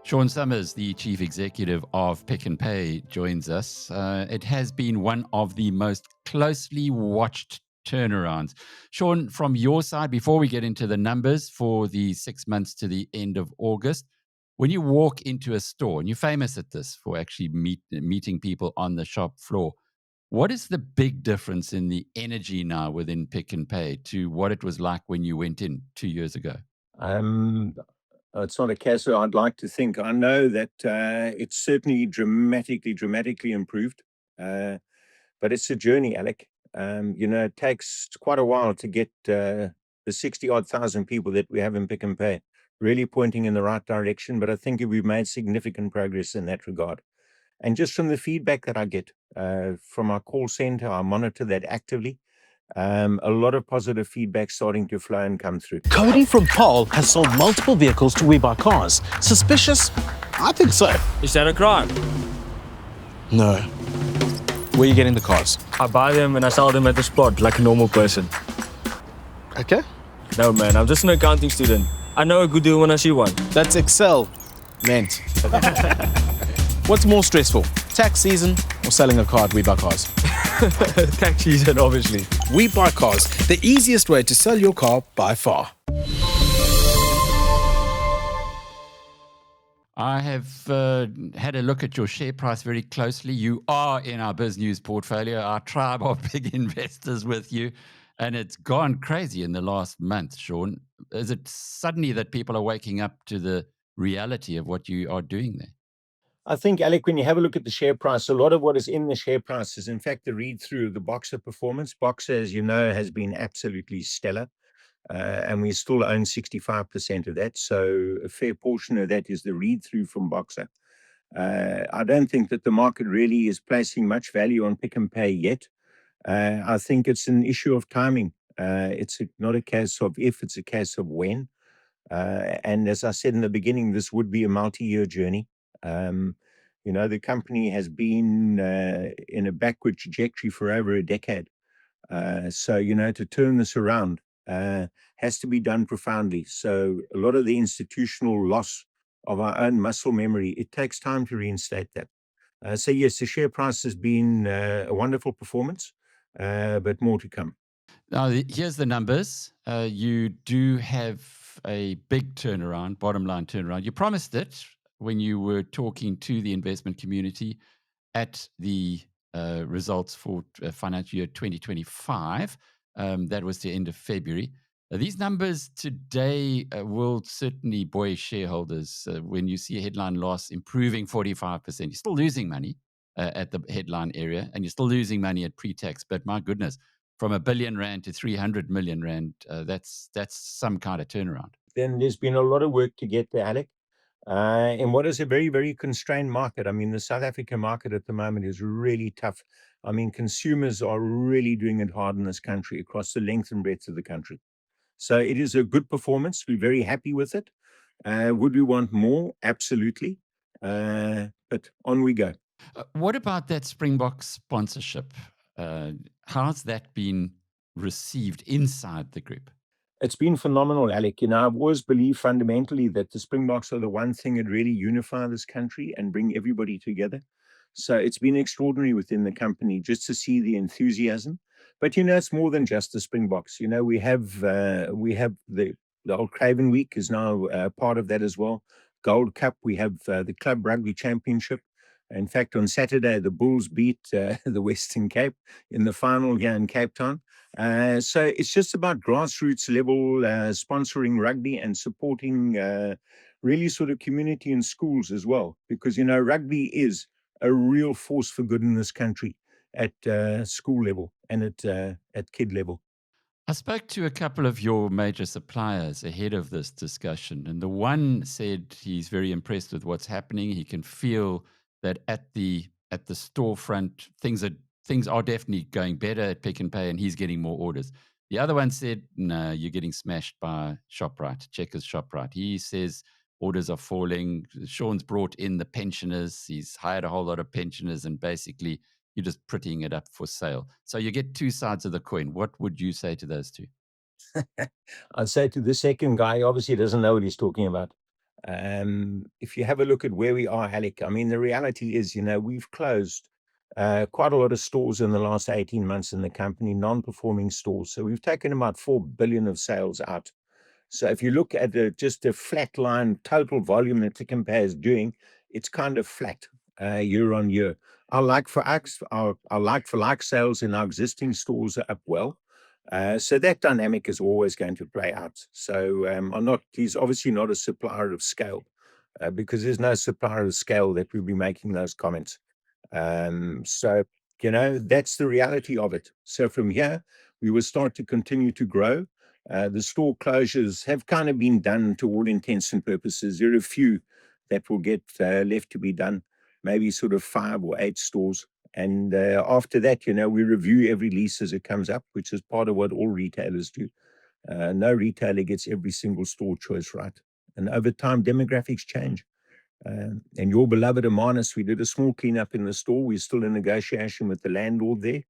Sean Summers, the Chief Executive of Pick n Pay, joins us. It has been one of the most closely watched turnarounds. Sean, from your side, before we get into the numbers for the 6 months to the end of August, when you walk into a store, and you're famous at this for actually meeting people on the shop floor, what is the big difference in the energy now within Pick n Pay to what it was like when you went in 2 years ago? It's not a case where I'd like to think. I know that it's certainly dramatically improved, but it's a journey, Alec. It takes quite a while to get the 60-odd thousand people that we have in Pick n Pay really pointing in the right direction, but I think we've made significant progress in that regard. And just from the feedback that I get from our call center, I monitor that actively. A lot of positive feedback starting to flow and come through. Cody from Paul has sold multiple vehicles to We Buy Cars. Suspicious? I think so. Is that a crime? No. Where are you getting the cars? I buy them and I sell them at the spot like a normal person. Okay. No, man, I'm just an accounting student. I know a good deal when I see one. That's Excel meant. What's more stressful, tax season or selling a car at We Buy Cars? Tax season, obviously. We Buy Cars, the easiest way to sell your car by far. I have had a look at your share price very closely. You are in our Biz News portfolio, our tribe of big investors with you, and it's gone crazy in the last month, Sean. Is it suddenly that people are waking up to the reality of what you are doing there? I think, Alec, when you have a look at the share price, a lot of what is in the share price is, in fact, the read-through of the Boxer performance. Boxer, as you know, has been absolutely stellar, and we still own 65% of that. So a fair portion of that is the read-through from Boxer. I don't think that the market really is placing much value on Pick n Pay yet. I think it's an issue of timing. It's not a case of if, it's a case of when. And as I said in the beginning, this would be a multi-year journey. The company has been in a backward trajectory for over a decade. So to turn this around has to be done profoundly. So a lot of the institutional loss of our own muscle memory, it takes time to reinstate that. So yes, the share price has been a wonderful performance, but more to come. Now, here's the numbers. You do have a big turnaround, bottom line turnaround. You promised it when you were talking to the investment community at the results for financial year 2025. That was the end of February. These numbers today will certainly buoy shareholders. When you see a headline loss improving 45%, you're still losing money at the headline area, and you're still losing money at pre-tax. But my goodness, from R1 billion to 300 million rand, that's some kind of turnaround. Then there's been a lot of work to get there, Alec. In what is a very, very constrained market. I mean, the South African market at the moment is really tough. I mean, consumers are really doing it hard in this country across the length and breadth of the country. So it is a good performance. We're very happy with it. Would we want more? Absolutely. But on we go. What about that Springboks sponsorship? How's that been received inside the group? It's been phenomenal, Alec. I've always believed fundamentally that the Springboks are the one thing that really unify this country and bring everybody together. So it's been extraordinary within the company just to see the enthusiasm. But it's more than just the Springboks. We have the old Craven Week is now part of that as well. Gold Cup. We have the Club Rugby Championship. In fact, on Saturday, the Bulls beat the Western Cape in the final here in Cape Town. So it's just about grassroots level sponsoring rugby and supporting really sort of community and schools as well. Because, rugby is a real force for good in this country at school level and at kid level. I spoke to a couple of your major suppliers ahead of this discussion, and the one said he's very impressed with what's happening. He can feel that at the storefront, things are definitely going better at Pick n Pay, and he's getting more orders. The other one said, no, you're getting smashed by Shoprite, Checkers Shoprite. He says orders are falling. Sean's brought in the pensioners. He's hired a whole lot of pensioners, and basically you're just prettying it up for sale. So you get two sides of the coin. What would you say to those two? I'd say to the second guy, obviously doesn't know what he's talking about. If you have a look at where we are, Alec, I mean, the reality is, we've closed quite a lot of stores in the last 18 months in the company, non-performing stores. So we've taken about 4 billion of sales out. So if you look at just the flat line total volume that Pick n Pay is doing, it's kind of flat year on year. Our like-for-like sales in our existing stores are up well. So that dynamic is always going to play out. So he's obviously not a supplier of scale because there's no supplier of scale that will be making those comments. So, that's the reality of it. So from here, we will start to continue to grow. The store closures have kind of been done to all intents and purposes. There are a few that will get left to be done, maybe sort of 5 or 8 stores. And after that, we review every lease as it comes up, which is part of what all retailers do. No retailer gets every single store choice right. And over time, demographics change. And your beloved Amanus, we did a small cleanup in the store. We're still in negotiation with the landlord there.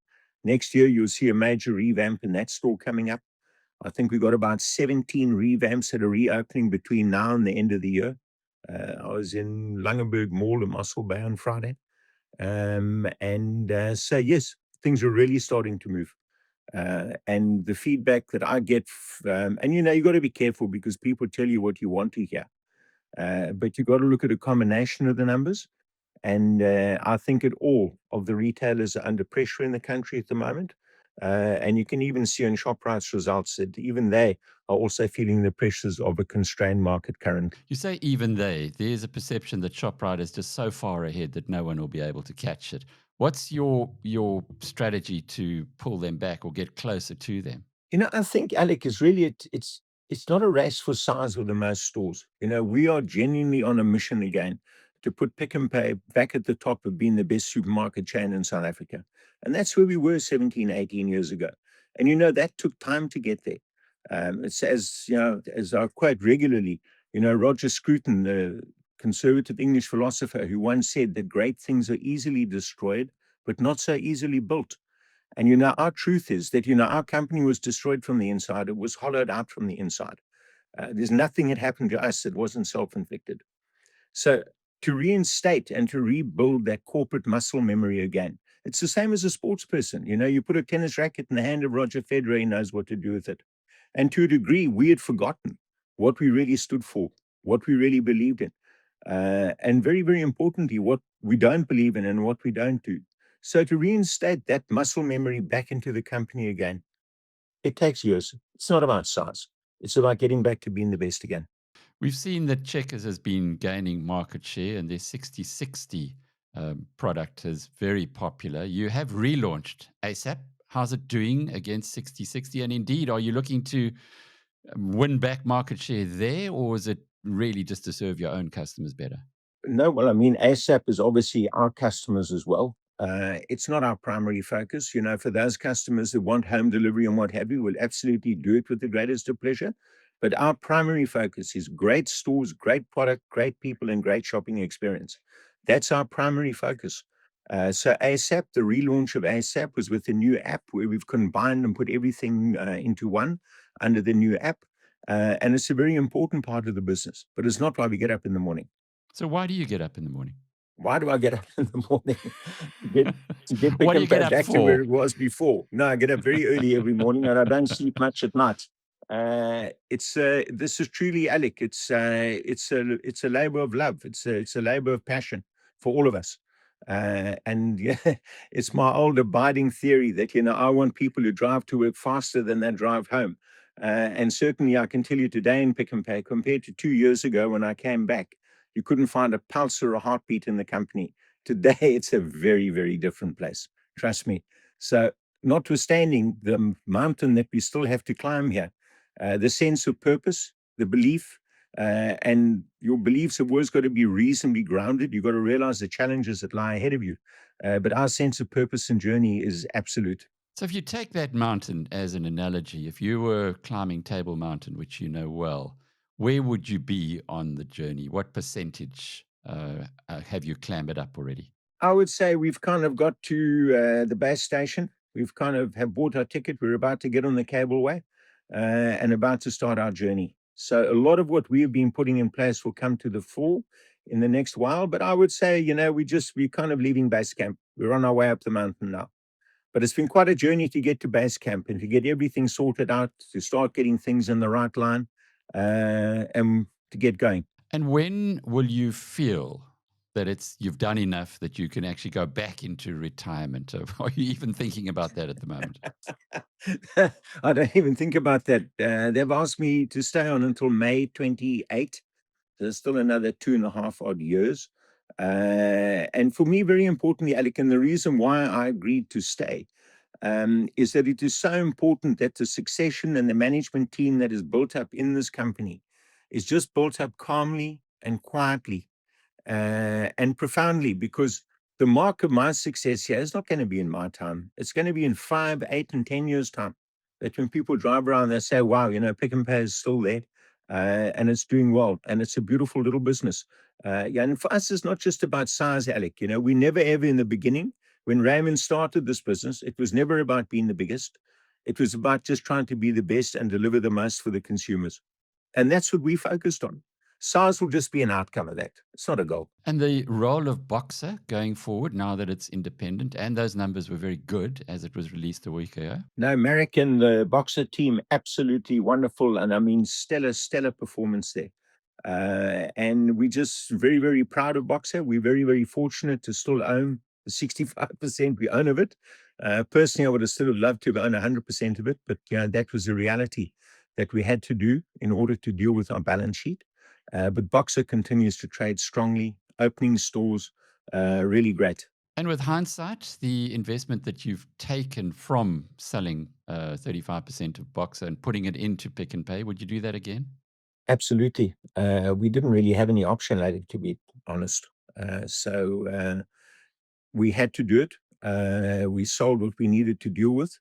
Next year, you'll see a major revamp in that store coming up. I think we've got about 17 revamps that are reopening between now and the end of the year. I was in Langenberg Mall in Mossel Bay on Friday. So, yes, things are really starting to move. And the feedback that I get, and you've got to be careful because people tell you what you want to hear. But you've got to look at a combination of the numbers. And I think that all of the retailers are under pressure in the country at the moment. And you can even see in Shoprite's results that even they are also feeling the pressures of a constrained market currently. You say even there's a perception that Shoprite is just so far ahead that no one will be able to catch it. What's your strategy to pull them back or get closer to them? I think, Alec, is really it's not a race for size with the most stores. We are genuinely on a mission again to put Pick n Pay back at the top of being the best supermarket chain in South Africa. And that's where we were 17, 18 years ago. And that took time to get there. It's as I quote regularly, Roger Scruton, the conservative English philosopher, who once said that great things are easily destroyed, but not so easily built. And our truth is that our company was destroyed from the inside. It was hollowed out from the inside. There's nothing that happened to us that wasn't self-inflicted. So to reinstate and to rebuild that corporate muscle memory again, it's the same as a sports person. You put a tennis racket in the hand of Roger Federer, he knows what to do with it. And to a degree, we had forgotten what we really stood for, what we really believed in. And very, very importantly, what we don't believe in and what we don't do. So to reinstate that muscle memory back into the company again, it takes years. It's not about size. It's about getting back to being the best again. We've seen that Checkers has been gaining market share and their 60/60 product is very popular. You have relaunched ASAP. How's it doing against 60/60? And indeed, are you looking to win back market share there, or is it really just to serve your own customers better? No, well, I mean, ASAP is obviously our customers as well. It's not our primary focus. For those customers that want home delivery and what have you, we'll absolutely do it with the greatest of pleasure. But our primary focus is great stores, great product, great people, and great shopping experience. That's our primary focus. So ASAP, the relaunch of ASAP was with a new app where we've combined and put everything into one under the new app. And it's a very important part of the business, but it's not why we get up in the morning. So why do you get up in the morning? Why do I get up in the morning to get Pick What do n you get Pay up back to where for? it was before? No, I get up very early every morning and I don't sleep much at night. This is truly, Alec. It's a labor of love. It's a labor of passion for all of us. And yeah, it's my old abiding theory that I want people to drive to work faster than they drive home. And certainly, I can tell you today in Pick n Pay, compared to 2 years ago when I came back, you couldn't find a pulse or a heartbeat in the company. Today, it's a very, very different place. Trust me. So, notwithstanding the mountain that we still have to climb here, the sense of purpose, the belief, and your beliefs have always got to be reasonably grounded. You've got to realize the challenges that lie ahead of you. But our sense of purpose and journey is absolute. So if you take that mountain as an analogy, if you were climbing Table Mountain, which you know well, where would you be on the journey? What percentage have you clambered up already? I would say we've kind of got to the base station. We've kind of have bought our ticket. We're about to get on the cableway and about to start our journey. So a lot of what we have been putting in place will come to the fore in the next while. But I would say, we're kind of leaving base camp. We're on our way up the mountain now. But it's been quite a journey to get to base camp and to get everything sorted out, to start getting things in the right line, and to get going. And when will you feel that you've done enough that you can actually go back into retirement? Are you even thinking about that at the moment? I don't even think about that. They've asked me to stay on until May 28. There's still another 2.5 odd years. And for me, very importantly, Alec, and the reason why I agreed to stay is that it is so important that the succession and the management team that is built up in this company is just built up calmly and quietly and profoundly, because the mark of my success here is not going to be in my time. It's going to be in 5, 8, and 10 years' time. That when people drive around, they say, wow, Pick n Pay is still there and it's doing well. And it's a beautiful little business. And for us, it's not just about size, Alec. We never ever in the beginning, when Raymond started this business, it was never about being the biggest. It was about just trying to be the best and deliver the most for the consumers. And that's what we focused on. Size will just be an outcome of that. It's not a goal. And the role of Boxer going forward, now that it's independent, and those numbers were very good as it was released a week ago. No, Marek and the Boxer team, absolutely wonderful. And I mean, stellar performance there. And we're just very, very proud of Boxer. We're very, very fortunate to still own the 65% we own of it. Personally, I would have still loved to own 100% of it, but that was a reality that we had to do in order to deal with our balance sheet. But Boxer continues to trade strongly, opening stores, really great. And with hindsight, the investment that you've taken from selling 35% of Boxer and putting it into Pick n Pay, would you do that again? Absolutely. We didn't really have any option, to be honest. So we had to do it. We sold what we needed to deal with.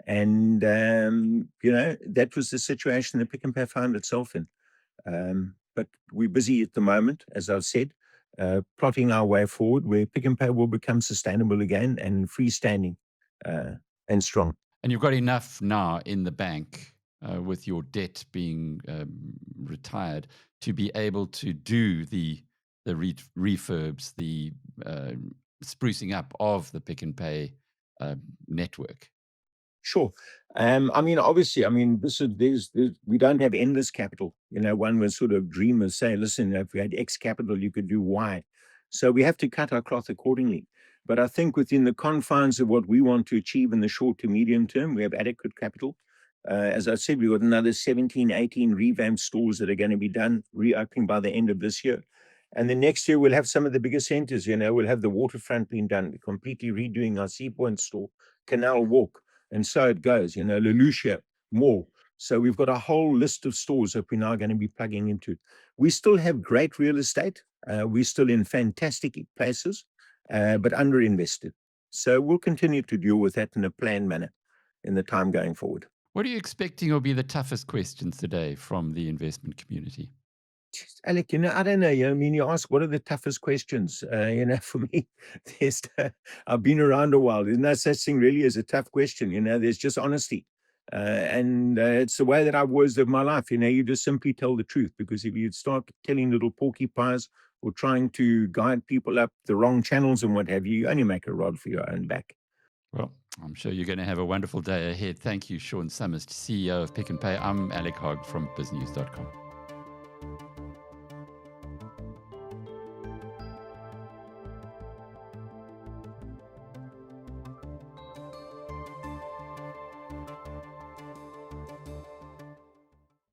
And, that was the situation that Pick n Pay found itself in. But we're busy at the moment, as I've said, plotting our way forward where Pick n Pay will become sustainable again and freestanding and strong. And you've got enough now in the bank with your debt being retired to be able to do the refurbs, the sprucing up of the Pick n Pay network. Sure. Obviously, we don't have endless capital. One would sort of dream of saying, listen, if we had X capital, you could do Y. So we have to cut our cloth accordingly. But I think within the confines of what we want to achieve in the short to medium term, we have adequate capital. As I said, we've got another 17, 18 revamped stores that are going to be done, reopening by the end of this year. And then next year, we'll have some of the bigger centers. We'll have the waterfront being done. We're completely redoing our Sea Point store, Canal Walk. And so it goes, Lelucia, more. So we've got a whole list of stores that we're now going to be plugging into. We still have great real estate. We're still in fantastic places, but underinvested. So we'll continue to deal with that in a planned manner in the time going forward. What are you expecting will be the toughest questions today from the investment community? Alec, I don't know. You ask what are the toughest questions? For me, I've been around a while. There's no such thing really as a tough question. There's just honesty. And it's the way that I've always lived my life. You just simply tell the truth, because if you start telling little porcupines or trying to guide people up the wrong channels and what have you, you only make a rod for your own back. Well, I'm sure you're going to have a wonderful day ahead. Thank you, Sean Summers, CEO of Pick n Pay. I'm Alec Hogg from biznews.com.